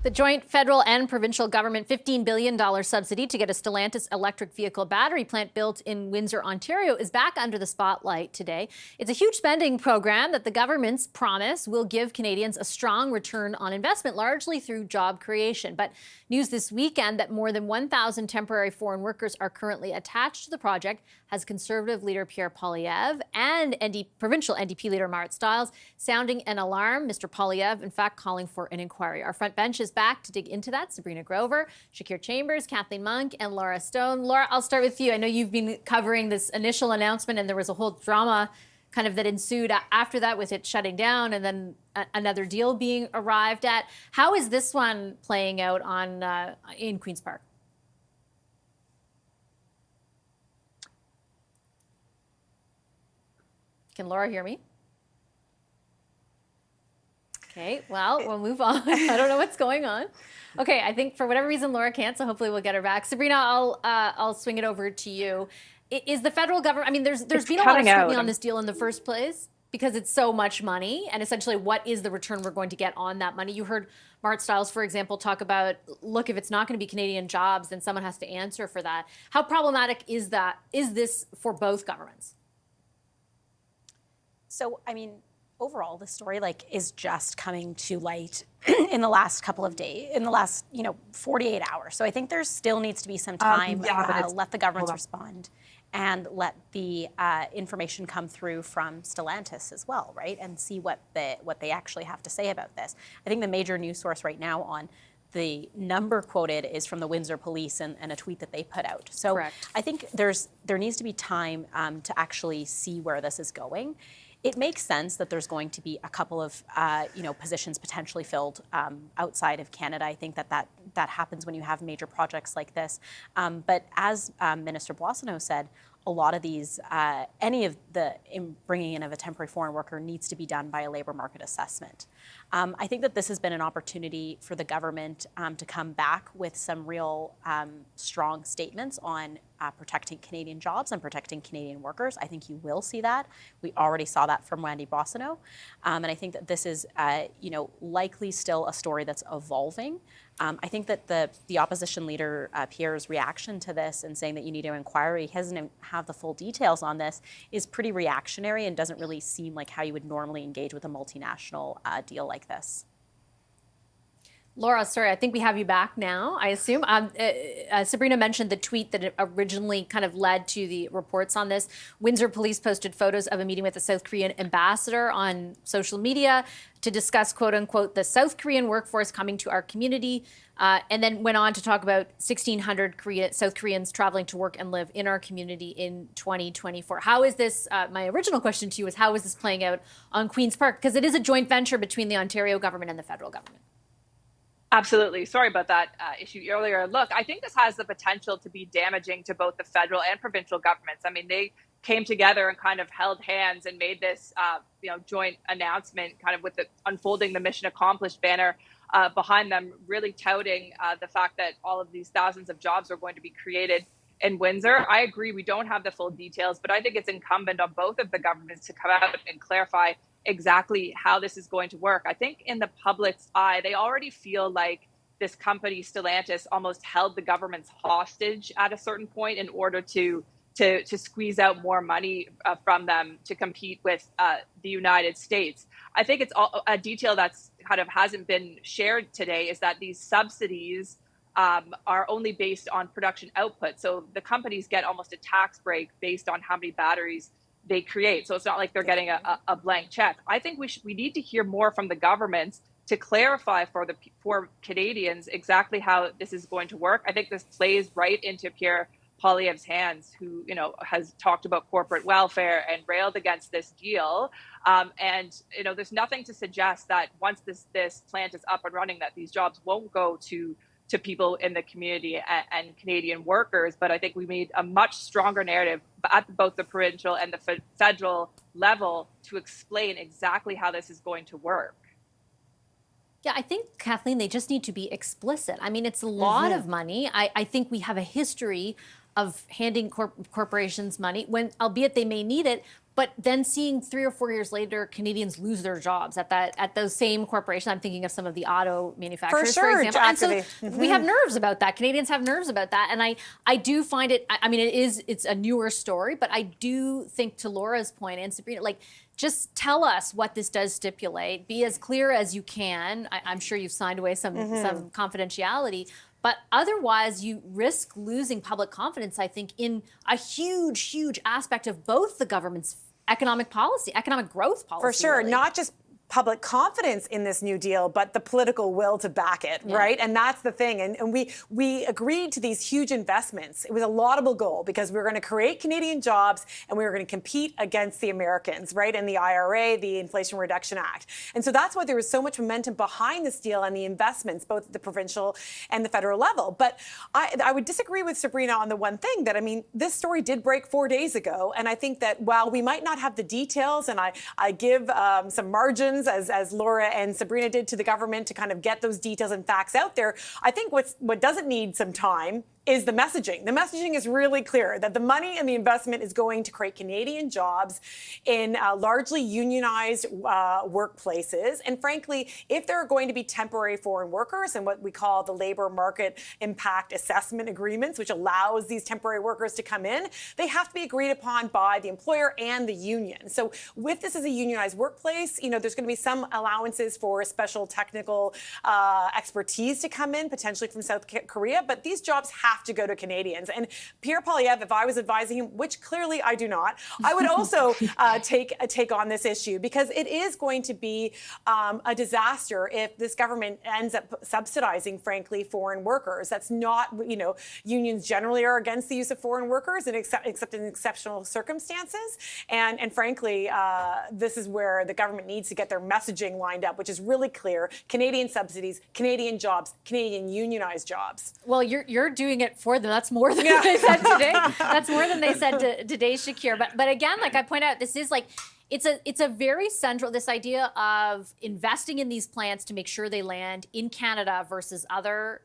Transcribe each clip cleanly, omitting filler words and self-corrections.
The joint federal and provincial government $15 billion subsidy to get a Stellantis electric vehicle battery plant built in Windsor, Ontario, is back under the spotlight today. It's a huge spending program that the government's promise will give Canadians a strong return on investment, largely through job creation. But news this weekend that more than 1,000 temporary foreign workers are currently attached to the project has Conservative leader Pierre Poilievre and provincial NDP leader Marit Stiles sounding an alarm. Mr. Poilievre, in fact, calling for an inquiry. Our front bench is back to dig into that. Sabrina Grover, Shakir Chambers, Kathleen Monk, and Laura Stone. Laura, I'll start with you. I know you've been covering this initial announcement, and there was a whole drama kind of that ensued after that with it shutting down and then another deal being arrived at. How is this one playing out in Queen's Park? Can Laura hear me? Okay, well, we'll move on. I don't know what's going on. Okay, I think for whatever reason Laura can't, so hopefully we'll get her back. Sabrina, I'll swing it over to you. Is the federal government? I mean, there's been a lot of scrutiny on this deal in the first place because it's so much money, and essentially, what is the return we're going to get on that money? You heard Marit Stiles, for example, talk about, look, if it's not going to be Canadian jobs, then someone has to answer for that. How problematic is that? Is this for both governments? So, I mean, overall, the story is just coming to light in the last couple of days, in the last 48 hours. So I think there still needs to be some time. Let the governments respond and let the information come through from Stellantis as well, right? And see what they actually have to say about this. I think the major news source right now on the number quoted is from the Windsor Police and a tweet that they put out. So correct. I think there needs to be time to actually see where this is going. It makes sense that there's going to be a couple of positions potentially filled outside of Canada. I think that happens when you have major projects like this. But as Minister Boissonnault said, a lot of these, any of the bringing in of a temporary foreign worker needs to be done by a labour market assessment. I think that this has been an opportunity for the government to come back with some real strong statements on protecting Canadian jobs and protecting Canadian workers. I think you will see that. We already saw that from Wendy Boissonnault. And I think that this is, likely still a story that's evolving. I think that the opposition leader, Pierre's reaction to this and saying that you need an inquiry, he doesn't have the full details on this, is pretty reactionary and doesn't really seem like how you would normally engage with a multinational deal like this. Laura, sorry, I think we have you back now, I assume. Sabrina mentioned the tweet that originally kind of led to the reports on this. Windsor Police posted photos of a meeting with the South Korean ambassador on social media to discuss, quote unquote, the South Korean workforce coming to our community, and then went on to talk about 1,600 South Koreans traveling to work and live in our community in 2024. How is this, my original question to you is, how is this playing out on Queen's Park? Because it is a joint venture between the Ontario government and the federal government. Absolutely. Sorry about that issue earlier. Look, I think this has the potential to be damaging to both the federal and provincial governments. I mean, they came together and kind of held hands and made this, joint announcement, kind of with the unfolding the mission accomplished banner behind them, really touting the fact that all of these thousands of jobs are going to be created in Windsor. I agree, we don't have the full details, but I think it's incumbent on both of the governments to come out and clarify exactly how this is going to work. I think in the public's eye, they already feel like this company, Stellantis, almost held the government's hostage at a certain point in order to squeeze out more money from them to compete with the United States. I think it's a detail that's kind of hasn't been shared today is that these subsidies are only based on production output. So the companies get almost a tax break based on how many batteries they create. So it's not like they're getting a blank check. I think we need to hear more from the governments to clarify for Canadians exactly how this is going to work. I think this plays right into Pierre Poilievre's hands, who has talked about corporate welfare and railed against this deal. And there's nothing to suggest that once this plant is up and running, that these jobs won't go to people in the community and Canadian workers. But I think we need a much stronger narrative at both the provincial and the federal level to explain exactly how this is going to work. Yeah, I think, Kathleen, they just need to be explicit. I mean, it's a lot of money. I think we have a history of handing corporations money, when albeit they may need it, but then seeing 3 or 4 years later, Canadians lose their jobs at those same corporations. I'm thinking of some of the auto manufacturers, for example. And so we have nerves about that. Canadians have nerves about that. And I do find it, I mean, it's a newer story, but I do think, to Laura's point and Sabrina, like, just tell us what this does stipulate. Be as clear as you can. I'm sure you've signed away some confidentiality. But otherwise, you risk losing public confidence, I think, in a huge, huge aspect of both the government's economic policy, economic growth policy. For sure, really. Not just public confidence in this New Deal, but the political will to back it, right? And that's the thing. And we agreed to these huge investments. It was a laudable goal because we were going to create Canadian jobs and we were going to compete against the Americans, right? And the IRA, the Inflation Reduction Act. And so that's why there was so much momentum behind this deal and the investments, both at the provincial and the federal level. But I would disagree with Sabrina on the one thing that, I mean, this story did break 4 days ago. And I think that while we might not have the details, and I give some margins, as Laura and Sabrina did, to the government to kind of get those details and facts out there, I think what doesn't need some time is the messaging. The messaging is really clear that the money and the investment is going to create Canadian jobs in largely unionized workplaces. And frankly, if there are going to be temporary foreign workers and what we call the labor market impact assessment agreements, which allows these temporary workers to come in, they have to be agreed upon by the employer and the union. So with this as a unionized workplace, there's going to be some allowances for special technical expertise to come in, potentially from South Korea, but these jobs have to go to Canadians. And Pierre Poilievre, if I was advising him, which clearly I do not, I would also take on this issue, because it is going to be a disaster if this government ends up subsidizing, frankly, foreign workers. That's not, unions generally are against the use of foreign workers, and except in exceptional circumstances. And frankly, this is where the government needs to get their messaging lined up, which is really clear: Canadian subsidies, Canadian jobs, Canadian unionized jobs. Well, you're doing it for them. That's more than they said today. That's more than they said today, Shakir. But again, like I point out, this is like, it's a very central, this idea of investing in these plants to make sure they land in Canada versus other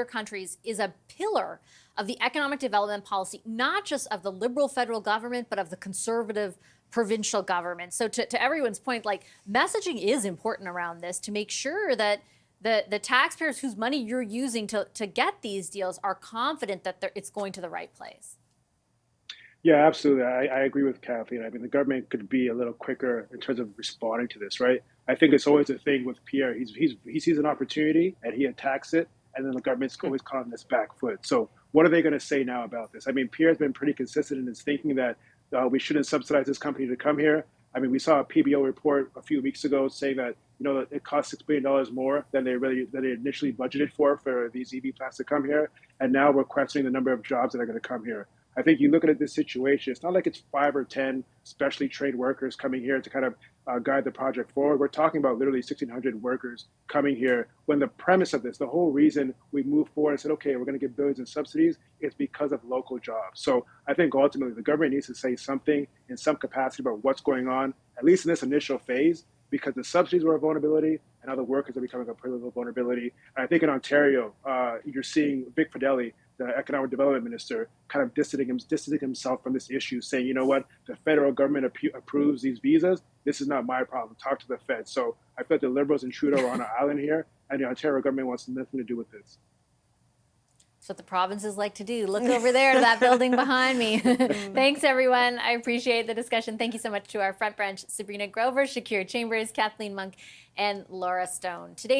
countries is a pillar of the economic development policy, not just of the Liberal federal government, but of the Conservative provincial government. So to everyone's point, like, messaging is important around this to make sure that the taxpayers whose money you're using to get these deals are confident that it's going to the right place. Yeah, absolutely. I agree with Kathleen. I mean, the government could be a little quicker in terms of responding to this, right? I think it's always a thing with Pierre. He sees an opportunity and he attacks it, and then the government's always caught on this back foot. So what are they going to say now about this? I mean, Pierre's been pretty consistent in his thinking that we shouldn't subsidize this company to come here. I mean, we saw a PBO report a few weeks ago saying that it costs $6 billion more than they initially budgeted for these EV plants to come here, and now we're questioning the number of jobs that are going to come here. I think you look at this situation, it's not like it's 5 or 10 specially trained workers coming here to kind of guide the project forward. We're talking about literally 1,600 workers coming here, when the premise of this, the whole reason we moved forward and said, okay, we're going to give billions in subsidies, is because of local jobs. So I think ultimately the government needs to say something in some capacity about what's going on, at least in this initial phase, because the subsidies were a vulnerability and now the workers are becoming a political vulnerability. And I think in Ontario, you're seeing Vic Fedeli, the economic development minister, kind of distancing himself from this issue, saying, you know what, the federal government approves these visas. This is not my problem. Talk to the Fed. So I feel like the Liberals and Trudeau are on an island here, and the Ontario government wants nothing to do with this. That's what the provinces like to do. Look over there to that building behind me. Thanks, everyone. I appreciate the discussion. Thank you so much to our front bench, Sabrina Grover, Shakir Chambers, Kathleen Monk, and Laura Stone. Today.